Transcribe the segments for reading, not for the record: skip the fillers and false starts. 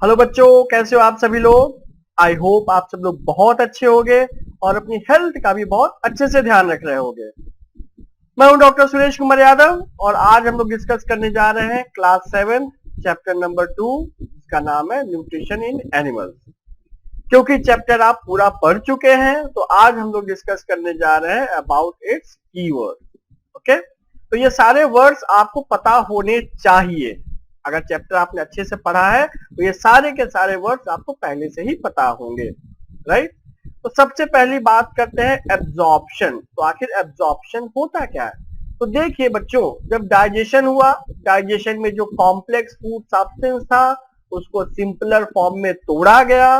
Hello बच्चों, कैसे हो आप सभी लोग। आई होप आप सब लोग बहुत अच्छे होंगे और अपनी हेल्थ का भी बहुत अच्छे से ध्यान रख रहे होंगे। मैं हूं डॉक्टर सुरेश कुमार यादव और आज हम लोग डिस्कस करने जा रहे हैं क्लास 7 चैप्टर नंबर 2, जिसका नाम है न्यूट्रिशन इन एनिमल्स। क्योंकि चैप्टर आप पूरा पढ़ चुके हैं तो आज हम लोग डिस्कस करने जा रहे हैं अबाउट इट्स कीवर्ड। ओके, तो ये सारे वर्ड्स आपको पता होने चाहिए। अगर चैप्टर आपने अच्छे से पढ़ा है तो ये सारे के सारे वर्ड्स आपको पहले से ही पता होंगे, राइट। तो सबसे पहली बात करते हैं एब्जॉर्प्शन। तो आखिर एब्जॉर्प्शन होता क्या है। तो देखिए बच्चों, जब डाइजेशन हुआ, डाइजेशन में जो कॉम्प्लेक्स फूड सब्सटेंस था उसको सिंपलर फॉर्म में तोड़ा गया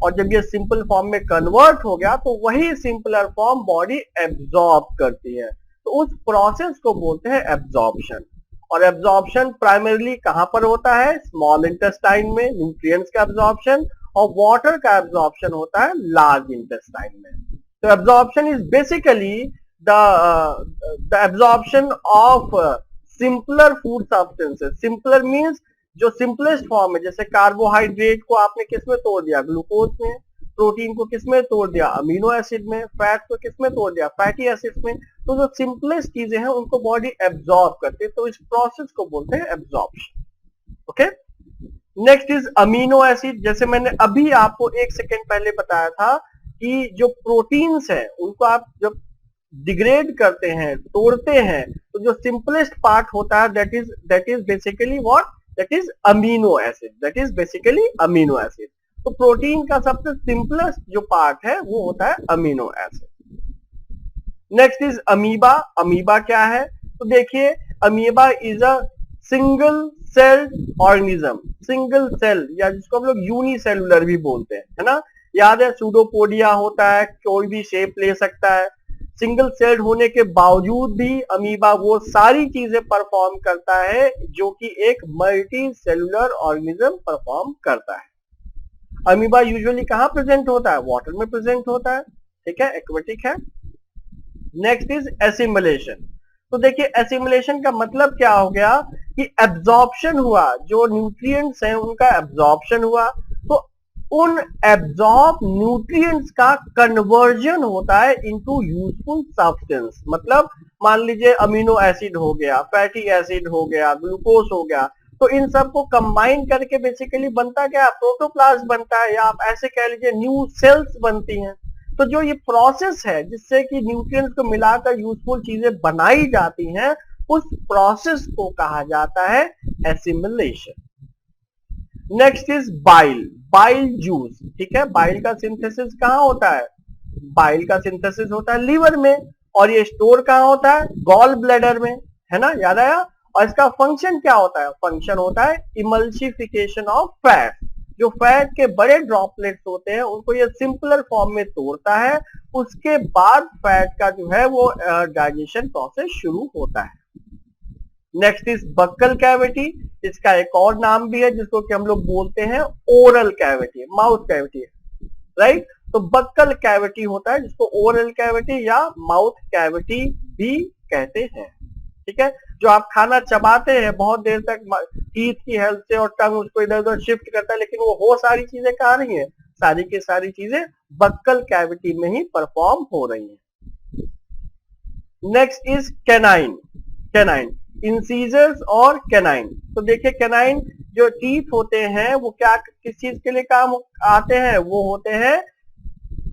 और जब ये सिंपल फॉर्म में कन्वर्ट हो गया तो वही सिंपलर फॉर्म बॉडी एब्जॉर्ब करती है। तो उस प्रोसेस को बोलते हैं एब्जॉर्प्शन। और एब्जॉर्प्शन प्राइमरीली कहां पर होता है, स्मॉल इंटेस्टाइन में न्यूट्रिएंट्स का एब्जॉर्प्शन, और वाटर का एब्जॉर्प्शन होता है लार्ज इंटेस्टाइन में। तो absorption is basically the absorption of simpler food substances. Simpler means जो सिंपलेस्ट फॉर्म है, जैसे कार्बोहाइड्रेट को आपने किस में तोड़ दिया, ग्लूकोज में। प्रोटीन को किस में तोड़ दिया, अमीनो एसिड में। फैट को किस में तोड़ दिया, फैटी एसिड में। तो जो सिंपलेस्ट चीजें हैं उनको बॉडी एब्जॉर्ब करती है, तो इस प्रोसेस को बोलते हैं absorption. Okay, next is amino acid. जैसे मैंने अभी आपको एक सेकेंड पहले बताया था कि जो प्रोटीन्स है उनको आप जब डिग्रेड करते हैं, तोड़ते हैं, तो जो सिंपलेस्ट पार्ट होता है that is basically what, that is amino acid. That is basically amino acid. तो प्रोटीन का सबसे सिंपलेस्ट जो पार्ट है वो होता है amino acid. Next is amoeba. Amoeba क्या है, तो देखिए amoeba is a single cell organism. Single cell या जिसको हम लोग यूनिसेलुलर भी बोलते हैं, है ना। याद है सूडोपोडिया होता है, कोई भी शेप ले सकता है। सिंगल सेल्ड होने के बावजूद भी अमीबा वो सारी चीजें परफॉर्म करता है जो कि एक मल्टी सेलुलर ऑर्गेनिज्म परफॉर्म करता है। अमीबा यूजुअली कहां प्रेजेंट होता है, वाटर में प्रेजेंट होता है, ठीक है, एक्वेटिक है। Next is assimilation. तो देखिए एसिमिलेशन का मतलब क्या हो गया कि एब्जॉर्प्शन हुआ, जो न्यूट्रिएंट्स हैं उनका एब्जॉर्प्शन हुआ, तो उन एब्जॉर्ब न्यूट्रिएंट्स का कन्वर्जन होता है इनटू यूजफुल सब्सटेंस। मतलब मान लीजिए अमीनो एसिड हो गया, फैटी एसिड हो गया, ग्लूकोज हो गया, तो इन सबको कंबाइन करके बेसिकली बनता क्या, प्रोटोप्लाज्म बनता है, या आप ऐसे कह लीजिए न्यू सेल्स बनती हैं। तो जो ये प्रोसेस है जिससे कि न्यूट्रिएंट्स को मिलाकर यूजफुल चीजें बनाई जाती हैं, उस प्रोसेस को कहा जाता है assimilation. Next is bile. Bile juice, ठीक है। बाइल का सिंथेसिस कहां होता है, बाइल का सिंथेसिस होता है लीवर में, और ये स्टोर कहां होता है, गॉल ब्लैडर में, है ना, याद आया। और इसका फंक्शन क्या होता है, फंक्शन होता है इमल्सिफिकेशन ऑफ फैट। जो फैट के बड़े ड्रॉपलेट्स होते हैं उनको ये सिंपलर फॉर्म में तोड़ता है, उसके बाद फैट का जो है वो डाइजेशन प्रोसेस शुरू होता है। Next is buccal cavity. इसका एक और नाम भी है जिसको कि हम लोग बोलते हैं oral cavity, mouth cavity, right. तो बक्कल कैविटी होता है जिसको ओरल कैविटी या माउथ कैविटी भी कहते हैं, ठीक है। जो आप खाना चबाते हैं बहुत देर तक, टीथ की हेल्प से, और टंग उसको इधर उधर शिफ्ट करता है, लेकिन वो सारी चीजें कहां रही हैं, सारी की सारी चीजें बक्कल कैविटी में ही परफॉर्म हो रही हैं। Next is canine. Canine, incisors और कैनाइन। तो देखिए कैनाइन जो टीथ होते हैं वो क्या, किस चीज के लिए काम आते हैं, वो होते हैं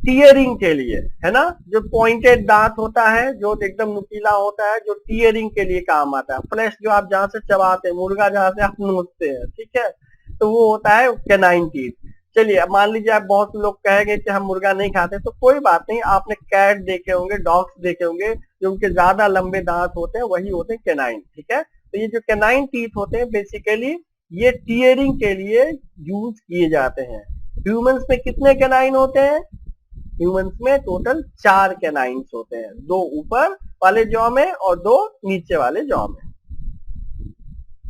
टीयरिंग के लिए, है ना। जो पॉइंटेड दांत होता है, जो एकदम नुकीला होता है, जो टीयरिंग के लिए काम आता है। फ्लेश जो आप जहां से चबाते हैं, मुर्गा जहां से आप नोचते हैं, ठीक है, तो वो होता है कैनाइन टीथ। चलिए मान लीजिए आप, बहुत लोग कहेंगे कि हम मुर्गा नहीं खाते, तो कोई बात नहीं, आपने कैट देखे होंगे, डॉग्स देखे होंगे, जो उनके ज्यादा लंबे दांत होते हैं वही होते हैं कैनाइन, ठीक है। तो ये जो कैनाइन टीथ होते हैं बेसिकली ये टीयरिंग के लिए यूज किए जाते हैं। ह्यूमंस में कितने कैनाइन होते हैं, ह्यूमंस में टोटल 4 कैनाइन्स होते हैं, 2 ऊपर वाले जॉ में और 2 नीचे वाले जॉ में।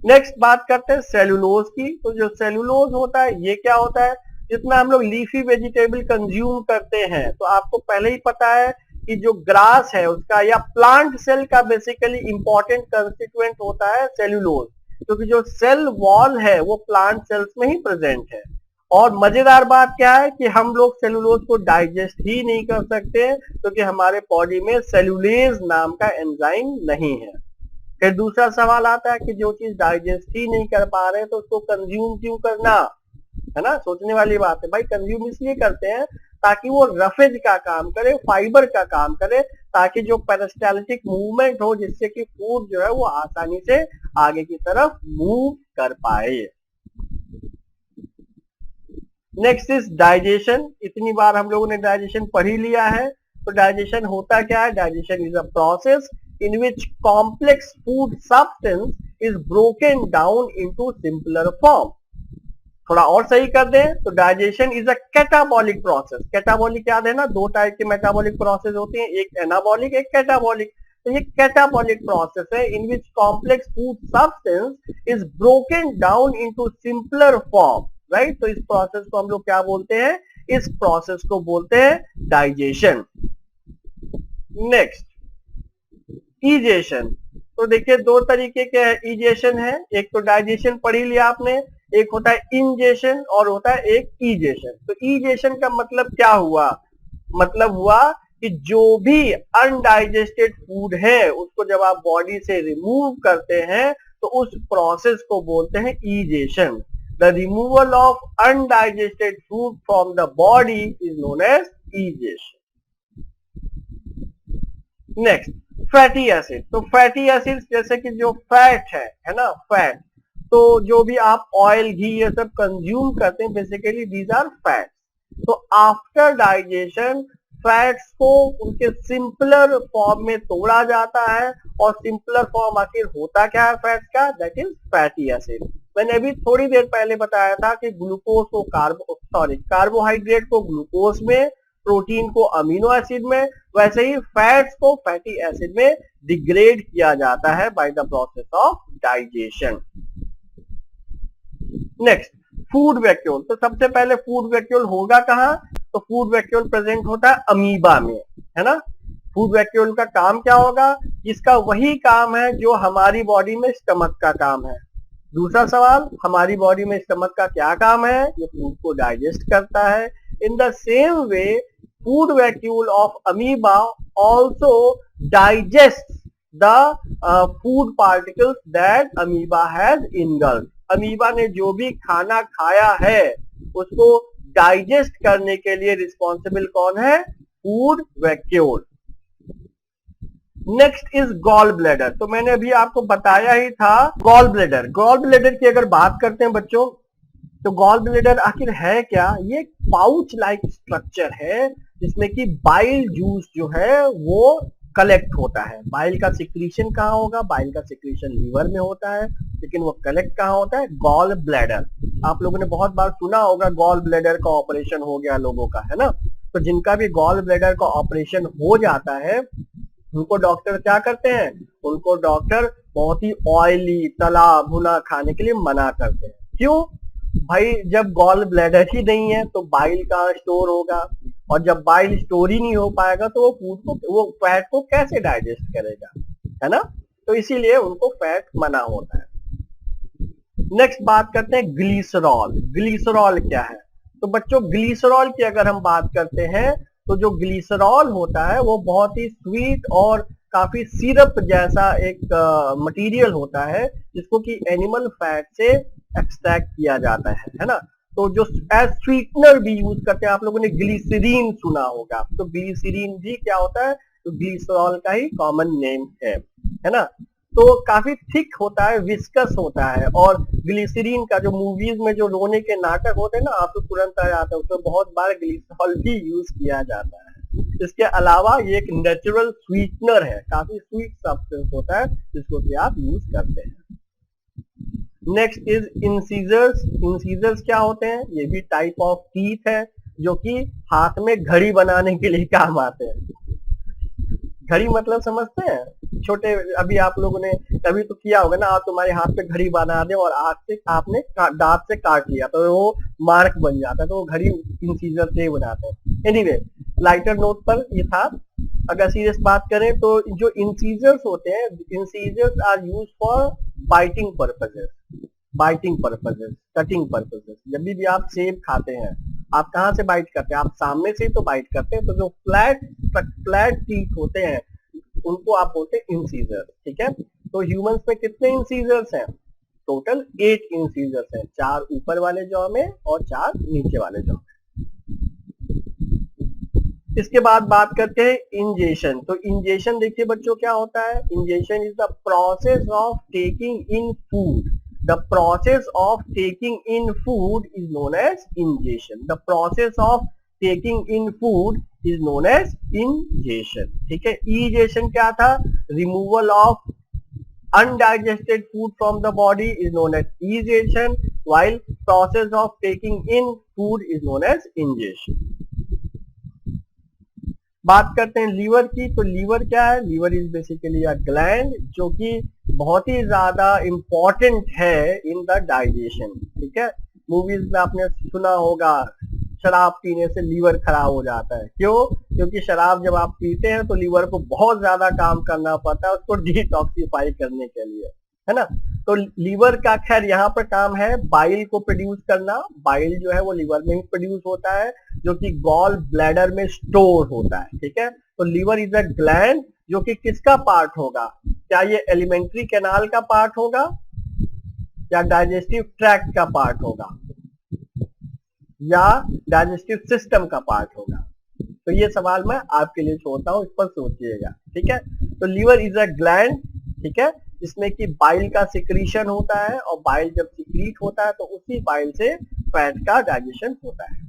नेक्स्ट बात करते हैं सेलुलोज की। तो जो सेलुलोज होता है ये क्या होता है, जितना हम लोग लीफी वेजिटेबल कंज्यूम करते हैं, तो आपको पहले ही पता है कि जो ग्रास है उसका या प्लांट सेल का बेसिकली इंपॉर्टेंट कंस्टिट्यूएंट होता है सेल्यूलोज, क्योंकि जो सेल वॉल है वो प्लांट सेल्स में ही प्रेजेंट है। और मजेदार बात क्या है कि हम लोग सेलुलोज को डाइजेस्ट ही नहीं कर सकते क्योंकि हमारे बॉडी में सेलुलेज नाम का एंजाइम नहीं है। फिर दूसरा सवाल आता है कि जो चीज डाइजेस्ट ही नहीं कर पा रहे तो उसको कंज्यूम क्यों करना, है ना। सोचने वाली बात है भाई, कंज्यूम इसलिए करते हैं ताकि वो रफेज का काम करे, फाइबर का काम करे, ताकि जो पेरिस्टाल्टिक मूवमेंट हो जिससे कि फूड जो है वो आसानी से आगे की तरफ मूव कर पाए। Next is digestion. इतनी बार हम लोगों ने डाइजेशन पढ़ ही लिया है। तो डाइजेशन होता क्या है? Digestion is a process in which complex food substance is broken down into simpler form। थोड़ा और सही कर दें तो digestion is a catabolic process. Catabolic याद है ना, दो टाइप के मेटाबॉलिक प्रोसेस होते हैं, एक एनाबॉलिक एक कैटाबॉलिक। तो ये कैटाबॉलिक प्रोसेस है in which complex food substance is broken down into simpler form, right. तो इस प्रोसेस को हम लोग क्या बोलते हैं? इस प्रोसेस को बोलते हैं डाइजेशन। Next egestion. तो देखिए दो तरीके के इजेशन है, एक तो डाइजेशन पढ़ ही लिया आपने, एक होता है इंजेशन और होता है एक इजेशन। तो इजेशन का मतलब क्या हुआ? मतलब हुआ कि जो भी अनडाइजेस्टेड फूड है उसको जब आप बॉडी से रिमूव करते हैं तो उस प्रोसेस को बोलते हैं egestion. The removal of undigested food from the body is known as egestion. Next fatty acid. तो फैटी एसिड जैसे कि जो फैट है ना, फैट। तो जो भी आप ऑयल घी ये सब कंज्यूम करते हैं बेसिकली दीज आर फैट्स। तो आफ्टर डाइजेशन फैट्स को उनके सिंपलर फॉर्म में तोड़ा जाता है और सिंपलर फॉर्म आखिर होता क्या है फैट्स का? That is fatty acid. मैंने अभी थोड़ी देर पहले बताया था कि ग्लूकोज को कार्बोहाइड्रेट को ग्लूकोज में, प्रोटीन को अमीनो एसिड में, वैसे ही फैट्स को फैटी एसिड में डिग्रेड किया जाता है by the process of digestion. Next food vacuole. तो सबसे पहले फूड वैक्यूल होगा कहां? तो फूड वैक्यूल प्रेजेंट होता है अमीबा में, है ना। फूड वैक्यूल का काम क्या होगा? इसका वही काम है जो हमारी बॉडी में स्टमक का काम है। दूसरा सवाल, हमारी बॉडी में स्टमक का क्या काम है? ये फूड को डाइजेस्ट करता है। In the same way food vacuole of amoeba also digests the food particles that amoeba has engulfed। Amoeba ने जो भी खाना खाया है उसको डाइजेस्ट करने के लिए रिस्पॉन्सिबल कौन है? Food vacuole. Next is gall bladder. तो मैंने अभी आपको बताया ही था गॉल ब्लैडर। गॉल ब्लैडर की अगर बात करते हैं बच्चों, तो गॉल ब्लैडर आखिर है क्या? ये पाउच लाइक स्ट्रक्चर है जिसमें कि बाइल जूस जो है वो कलेक्ट होता है। बाइल का सिक्रीशन कहाँ होगा? बाइल का सिक्रीशन लीवर में होता है, लेकिन वो कलेक्ट कहाँ होता है? Gall bladder. आप लोगों ने बहुत बार सुना होगा गॉल ब्लैडर का ऑपरेशन हो गया लोगों का, है ना। तो जिनका भी गॉल ब्लैडर का ऑपरेशन हो जाता है उनको डॉक्टर क्या करते हैं? उनको डॉक्टर बहुत ही ऑयली तला भुना खाने के लिए मना करते हैं। क्यों भाई? जब गॉल ब्लैडर ही नहीं है तो बाइल का स्टोर होगा, और जब बाइल स्टोर ही नहीं हो पाएगा तो वो फूड को, वो फैट को कैसे डाइजेस्ट करेगा, है ना। तो इसीलिए उनको फैट मना होता है। नेक्स्ट बात करते हैं ग्लिसरॉल। ग्लिसरॉल क्या है? तो बच्चों ग्लिसरॉल की अगर हम बात करते हैं तो जो ग्लिसरॉल होता है वो बहुत ही स्वीट और काफी सिरप जैसा एक मटेरियल होता है जिसको कि एनिमल फैट से एक्सट्रैक्ट किया जाता है ना। तो जो एज स्वीटनर भी यूज करते हैं, आप लोगों ने ग्लिसरीन सुना होगा, तो ग्लिसरीन भी क्या होता है? तो ग्लिसरॉल का ही कॉमन नेम है ना। तो काफी थिक होता है, विस्कस होता है, और ग्लिसरीन का जो मूवीज में जो रोने के नाटक होते हैं ना, आपको तुरंत आ जाता है, उसमें बहुत बार ग्लिसरॉल भी यूज किया जाता है। इसके अलावा ये एक नेचुरल स्वीटनर है, काफी स्वीट सब्सटेंस होता है जिसको कि आप यूज करते हैं। Next is incisors. इंसीजर्स क्या होते हैं? ये भी टाइप ऑफ टीथ है जो कि हाथ में घड़ी बनाने के लिए काम आते हैं। घड़ी मतलब समझते हैं? छोटे, अभी आप लोगों ने कभी तो किया होगा ना, आप तुम्हारे हाथ पे घड़ी बना दे और आग से आपने दांत से काट लिया तो वो मार्क बन जाता है, तो वो घड़ी इंसीजर से बनाते हैं। एनीवे, लाइटर नोट पर ये था। अगर सीरियस बात करें तो जो इंसीजर्स होते हैं, incisors are use for biting purposes. Biting purposes, cutting purposes. जब भी आप सेब खाते हैं आप कहाँ से बाइट करते हैं? आप सामने से ही तो बाइट करते हैं। तो जो फ्लैट टीथ होते हैं उनको आप बोलते हैं इंसीजर। ठीक है, तो ह्यूमंस में कितने इंसीजर्स हैं? टोटल 8 इंसीजर्स हैं, 4 ऊपर वाले जॉ में और 4 नीचे वाले जॉ में। इसके बाद बात करते हैं इंजेशन। तो इंजेशन देखिए बच्चों क्या होता है? Ingestion is the process of taking in food. The process of taking in food is known as ingestion. The process of taking in food is known as ingestion. ठीक है, इंजेशन क्या था? Removal of undigested food from the body is known as egestion, while process of taking in food is known as ingestion. बात करते हैं liver की। तो liver क्या है? Liver is basically a gland जो कि बहुत ही ज्यादा इंपॉर्टेंट है इन द डाइजेशन। ठीक है, मूवीज में आपने सुना होगा शराब पीने से लीवर खराब हो जाता है। क्यों? क्योंकि शराब जब आप पीते हैं तो लीवर को बहुत ज्यादा काम करना पड़ता है उसको डिटॉक्सिफाई करने के लिए, है ना। तो लीवर का खैर यहाँ पर काम है बाइल को प्रोड्यूस करना। बाइल जो है वो लीवर में ही प्रोड्यूस होता है जो कि गॉल ब्लैडर में स्टोर होता है। ठीक है, तो लीवर इज अ ग्लैंड जो कि किसका पार्ट होगा? क्या ये एलिमेंट्री कैनाल का पार्ट होगा या डाइजेस्टिव ट्रैक्ट का पार्ट होगा या डाइजेस्टिव सिस्टम का पार्ट होगा? तो ये सवाल मैं आपके लिए छोड़ता हूं, इस पर सोचिएगा। ठीक है, तो लीवर इज अ ग्लैंड, ठीक है, जिसमें कि बाइल का सिक्रीशन होता है और बाइल जब सिक्रीट होता है तो उसी बाइल से फैट का डाइजेशन होता है।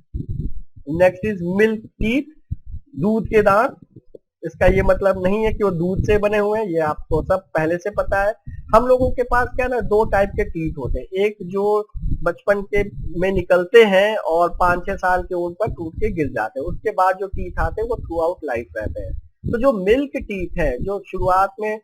नेक्स्ट इज मिल्क टीथ, दूध के दांत। इसका ये मतलब नहीं है कि वो दूध से बने हुए हैं, ये आपको सब पहले से पता है। हम लोगों के पास क्या ना 2 टाइप के टीथ होते हैं, एक जो बचपन के में निकलते हैं और 5-6 साल के उम्र पर टूट के गिर जाते हैं, उसके बाद जो टीथ आते हैं वो थ्रू आउट लाइफ रहते हैं। तो जो मिल्क टीथ है, जो शुरुआत में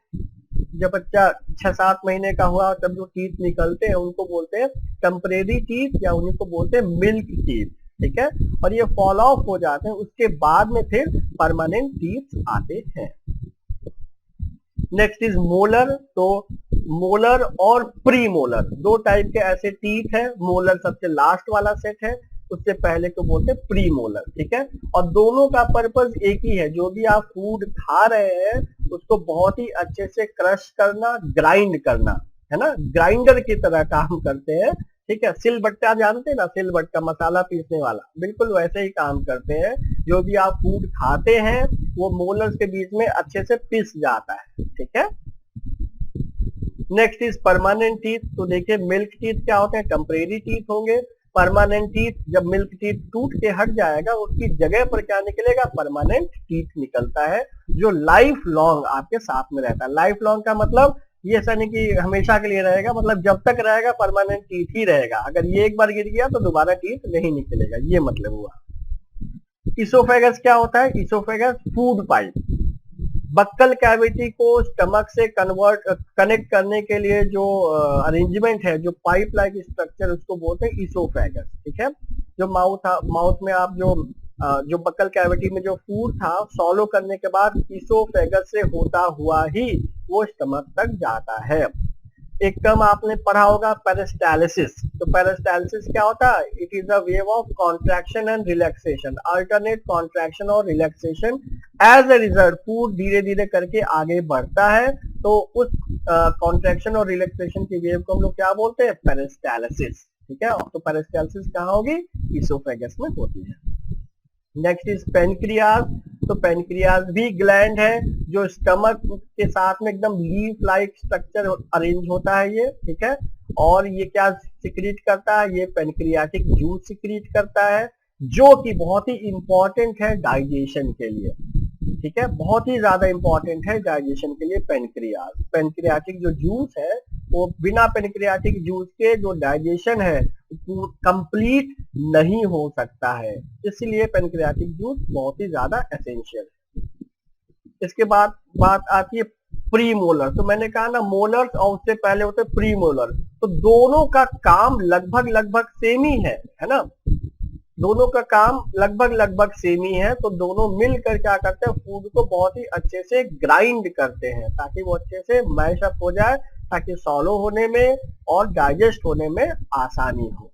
जब बच्चा 6-7 महीने का हुआ तब जो टीथ निकलते हैं उनको बोलते हैं टेम्परेरी टीथ या उन्हीं को बोलते हैं मिल्क टीथ। ठीक है, और ये फॉल ऑफ हो जाते हैं, उसके बाद में फिर परमानेंट टीथ आते हैं। Next is molar. तो मोलर और प्री मोलर 2 टाइप के ऐसे टीथ है। मोलर सबसे लास्ट वाला सेट है, उससे पहले को बोलते हैं प्री मोलर। ठीक है, और दोनों का पर्पस एक ही है, जो भी आप फूड खा रहे हैं उसको बहुत ही अच्छे से क्रश करना, ग्राइंड करना, है ना, ग्राइंडर की तरह काम करते हैं। ठीक है, सिलबट्टा जानते हैं ना, सिलबट्टा मसाला पीसने वाला, बिल्कुल वैसे ही काम करते हैं। जो भी आप फूड खाते हैं वो मोलर्स के बीच में अच्छे से पिस जाता है। ठीक है, नेक्स्ट इज परमानेंट टीथ। तो देखिए मिल्क टीथ क्या होते हैं? टेम्परेरी टीथ होंगे। परमानेंट टीथ, जब मिल्क टीथ टूट के हट जाएगा उसकी जगह पर क्या निकलेगा? परमानेंट टीथ निकलता है जो लाइफ लॉन्ग आपके साथ में रहता है। लाइफ लॉन्ग का मतलब ये ऐसा नहीं कि हमेशा के लिए रहेगा, मतलब जब तक रहेगा परमानेंट टीथ ही रहेगा। अगर ये एक बार गिर गया तो दोबारा टीथ नहीं निकलेगा, ये मतलब हुआ। इसोफेगस क्या होता है? Oesophagus food pipe. Buccal cavity को स्टमक से कनेक्ट करने के लिए जो अरेंजमेंट है, जो पाइप लाइक स्ट्रक्चर, उसको बोलते हैं इसोफेगस। ठीक है, जो माउथ में आप जो बक्कल कैविटी में जो फूड था सॉलो करने के बाद इसोफेगस से होता हुआ ही वो स्टमक तक जाता है। एक टर्म आपने पढ़ा होगा पेरिस्टालिसिस। तो पेरिस्टालिसिस क्या होता है? It is a wave of contraction and relaxation, alternate contraction और relaxation. As a result food धीरे धीरे करके आगे बढ़ता है, तो उस कॉन्ट्रैक्शन और रिलैक्सेशन की वेव को हम लोग क्या बोलते हैं? पेरिस्टालिसिस। ठीक है, तो पेरिस्टालिसिस कहाँ होगी? इसोफेगस में होती है। Next is pancreas. तो पेनक्रियाज भी ग्लैंड है जो स्टमक के साथ में एकदम लीफ लाइक स्ट्रक्चर अरेंज होता है ये। ठीक है, और ये क्या सिक्रीट करता है? ये पेनक्रियाटिक जूस सिक्रीट करता है जो कि बहुत ही इंपॉर्टेंट है डाइजेशन के लिए। ठीक है, बहुत ही ज्यादा इंपॉर्टेंट है डाइजेशन के लिए पेनक्रियाज। पेनक्रियाटिक जो जूस है वो बिना पेनक्रियाटिक जूस के जो डाइजेशन है कंप्लीट नहीं हो सकता है, इसलिए पेनक्रियाटिक जूस बहुत ही ज्यादा एसेंशियल है। इसके बाद बात आती है प्री मोलर। तो मैंने कहा ना मोलर्स और उससे पहले होते प्री मोलर, तो दोनों का काम लगभग सेम ही है ना, दोनों का काम लगभग सेम ही है। तो दोनों मिलकर क्या करते हैं? फूड को बहुत ही अच्छे से ग्राइंड करते हैं ताकि वो अच्छे से मैश अप हो जाए, ताकि सॉलो होने में और डाइजेस्ट होने में आसानी हो।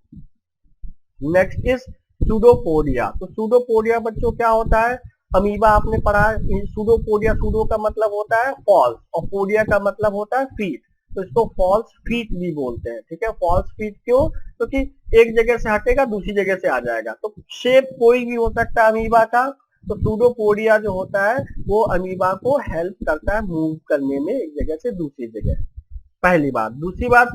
Next is pseudopodia. तो सूडोपोडिया बच्चों क्या होता है, अमीबा आपने पढ़ा है। सूडोपोडिया, सूडो का मतलब होता है फॉल्स और पोडिया का मतलब होता है फीट, तो इसको फॉल्स फीट भी बोलते हैं। ठीक है, फॉल्स फीट क्यों, क्योंकि तो एक जगह से हटेगा दूसरी जगह से आ जाएगा। तो शेप कोई भी हो सकता है अमीबा का, तो सूडोपोडिया जो होता है वो अमीबा को हेल्प करता है मूव करने में एक जगह से दूसरी जगह, पहली बात। दूसरी बात,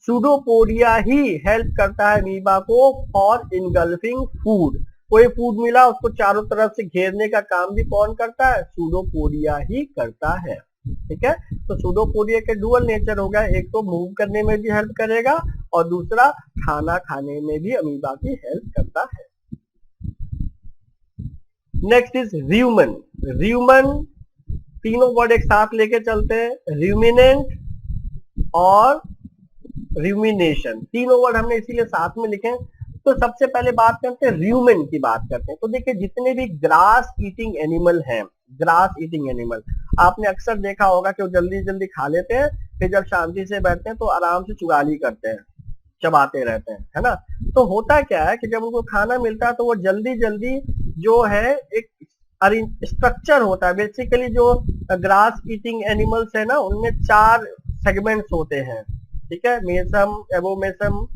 सूडोपोडिया ही हेल्प करता है अमीबा को फॉर इनगल्फिंग फूड। कोई फूड मिला उसको चारों तरफ से घेरने का काम भी कौन करता है, सूडोपोडिया ही करता है। ठीक है, तो सूडोपोडिया के डुअल नेचर हो गया, एक तो मूव करने में भी हेल्प करेगा और दूसरा खाना खाने में भी अमीबा की हेल्प करता है। Next is र्यूमन। र्यूमन तीनों वर्ड एक साथ लेके चलते हैं, र्यूमिनेंट और र्यूमिनेशन, तीनों वर्ड हमने इसीलिए साथ में लिखे। तो सबसे पहले बात करते हैं र्यूमेन की बात करते हैं। तो देखिए जितने भी ग्रास ईटिंग एनिमल हैं, ग्रास ईटिंग एनिमल, आपने अक्सर देखा होगा कि वो जल्दी जल्दी खा लेते हैं, फिर जब शांति से बैठते हैं तो आराम से चुगाली करते हैं, चबाते रहते हैं, है ना। तो होता क्या है कि जब उनको खाना मिलता है तो वो जल्दी जल्दी जो है एक स्ट्रक्चर होता है। बेसिकली जो ग्रास ईटिंग एनिमल्स है ना, उनमें 4 सेगमेंट्स होते हैं। ठीक है, मेसम, एबोमेसम,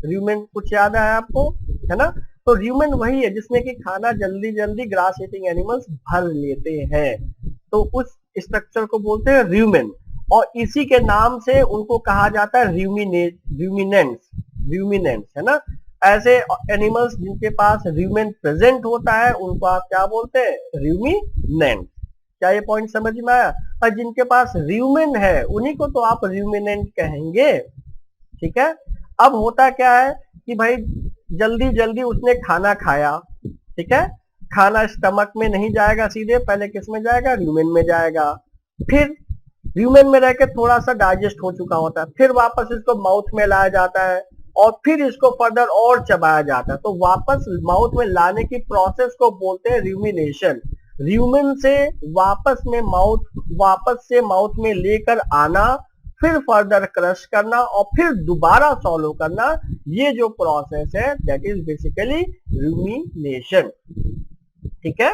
र्यूमेन, कुछ याद है आपको, है ना। तो र्यूमेन वही है जिसमें कि खाना जल्दी जल्दी ग्रास ईटिंग एनिमल्स भर लेते हैं, तो उस स्ट्रक्चर को बोलते हैं र्यूमेन। और इसी के नाम से उनको कहा जाता है र्यूमिनेंट्स, र्यूमिनेंट्स, है ना। ऐसे एनिमल्स जिनके पास र्यूमेन प्रेजेंट होता है उनको आप क्या बोलते हैं, र्यूमिनेंट। क्या ये पॉइंट समझ में आया। और जिनके पास र्यूमेन है उन्हीं को तो आप र्यूमिनेंट कहेंगे। ठीक है, अब होता क्या है कि भाई जल्दी जल्दी उसने खाना खाया, ठीक है, खाना स्टमक में नहीं जाएगा सीधे, पहले किस में जाएगा, र्यूमेन में जाएगा। फिर र्यूमेन में रहकर थोड़ा सा डाइजेस्ट हो चुका होता है, फिर वापस इसको माउथ में लाया जाता है और फिर इसको फर्दर और चबाया जाता है। तो वापस माउथ में लाने की प्रोसेस को बोलते हैं र्यूमिनेशन। र्यूमेन से वापस से माउथ में लेकर आना, फिर फर्दर क्रश करना और फिर दोबारा सॉलो करना, ये जो प्रोसेस है दैट इज बेसिकली र्यूमिनेशन। ठीक है,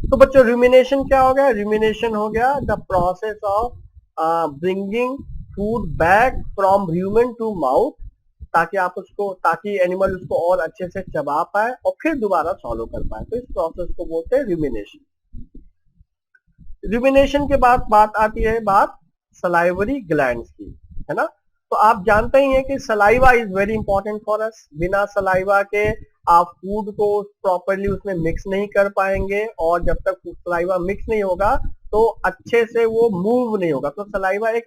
तो बच्चों र्यूमिनेशन क्या हो गया, र्यूमिनेशन हो गया the process of bringing food back from human to mouth, ताकि एनिमल उसको और अच्छे से चबा पाए और फिर दोबारा सॉलो कर पाए। तो इस प्रोसेस को बोलते हैं र्यूमिनेशन। र्यूमिनेशन के बाद बात आती है सलाइवरी ग्लैंड्स की, है ना। तो आप जानते ही हैं कि saliva is very important for us. बिना सलाइवा के आप फूड को प्रॉपरली उसमें मिक्स नहीं कर पाएंगे और जब तक सलाइवा मिक्स नहीं होगा तो अच्छे से वो मूव नहीं होगा। तो सलाइवा एक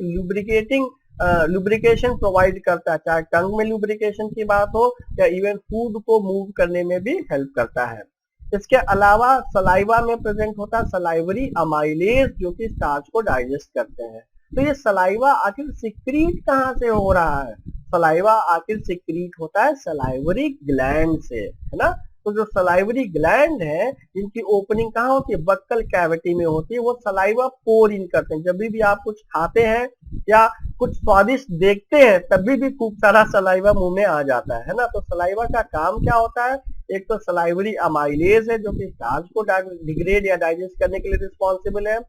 लुब्रिकेशन प्रोवाइड करता है, चाहे टंग में लुब्रिकेशन की बात हो या इवन फूड को मूव करने में भी हेल्प करता है। इसके अलावा सलाइवा में प्रेजेंट होता है सलाइवरी अमाइलेज, जो कि स्टार्च को डाइजेस्ट करते हैं। तो ये सलाइवा आखिर सिक्रीट कहाँ से हो रहा है, सलाइवा आखिर सिक्रीट होता है सलाइवरी ग्लैंड से, है ना। तो जो सलाइवरी ग्लैंड है इनकी ओपनिंग कहाँ होती है, बक्कल कैविटी में होती है। वो सलाइवा पोर इन करते हैं, जब भी आप कुछ खाते हैं या कुछ स्वादिष्ट देखते हैं तभी भी खूब सारा सलाइवा मुंह में आ जाता है ना। तो सलाइवा का काम क्या होता है, एक तो सलाइवरी अमाइलेज है जो कि स्टार्च को डिग्रेड या डाइजेस्ट करने के लिए रिस्पॉन्सिबल है।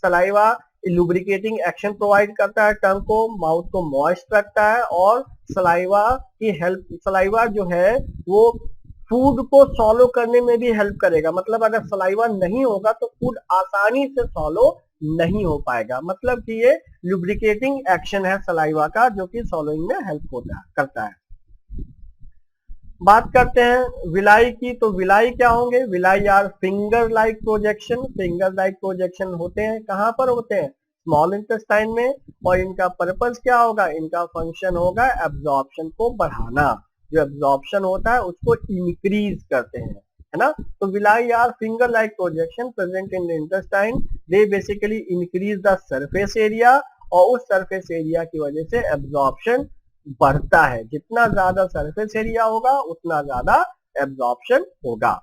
सलाइवा लुब्रिकेटिंग एक्शन प्रोवाइड करता है, टंग को, माउथ को मॉइस्ट रखता है और सलाइवा जो है वो फूड को सॉलो करने में भी हेल्प करेगा। मतलब अगर सलाइवा नहीं होगा तो फूड आसानी से सॉलो नहीं हो पाएगा। मतलब कि ये लुब्रिकेटिंग एक्शन है सलाइवा का जो कि सॉलोइंग में हेल्प करता है। बात करते हैं विलाई की। तो विलाई क्या होंगे, villi are finger like projection. Finger like projection होते हैं, कहां पर होते हैं, स्मॉल इंटेस्टाइन में। और इनका पर्पस क्या होगा, इनका फंक्शन होगा एब्जॉर्प्शन को बढ़ाना। जो एब्जॉर्प्शन होता है उसको इंक्रीज करते हैं, है ना। तो villi are finger like projection present in the intestine, they basically increase the surface area और उस सरफेस एरिया की वजह से एब्जॉर्प्शन बढ़ता है। जितना ज्यादा सरफेस एरिया होगा उतना ज्यादा एब्जॉर्प्शन होगा।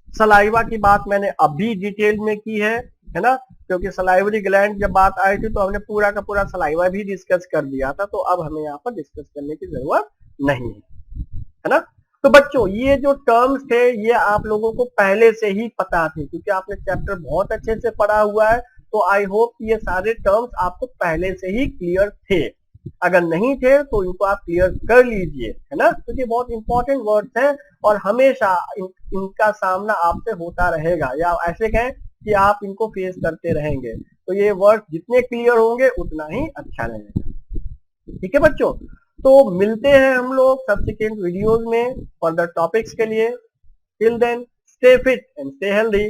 सलाइवा की बात मैंने अभी डिटेल में की है ना। क्योंकि सलाइवरी ग्लैंड जब बात आई थी तो हमने पूरा का पूरा सलाइवा भी डिस्कस कर दिया था, तो अब हमें यहाँ पर डिस्कस करने की जरूरत नहीं है ना। तो बच्चों ये जो टर्म्स थे ये आप लोगों को पहले से ही पता थे, क्योंकि आपने चैप्टर बहुत अच्छे से पढ़ा हुआ है, तो आई होप ये सारे टर्म्स आपको पहले से ही क्लियर थे। अगर नहीं थे तो इनको आप क्लियर कर लीजिए, है ना, क्योंकि बहुत इंपॉर्टेंट वर्ड्स हैं और हमेशा इनका सामना आपसे होता रहेगा, या ऐसे कहें कि आप इनको फेस करते रहेंगे, तो ये वर्ड जितने क्लियर होंगे उतना ही अच्छा रहेगा। ठीक है बच्चों, तो मिलते हैं हम लोग सब्सिक्वेंट वीडियोस में फर्दर टॉपिक्स के लिए। Till then stay fit and stay healthy.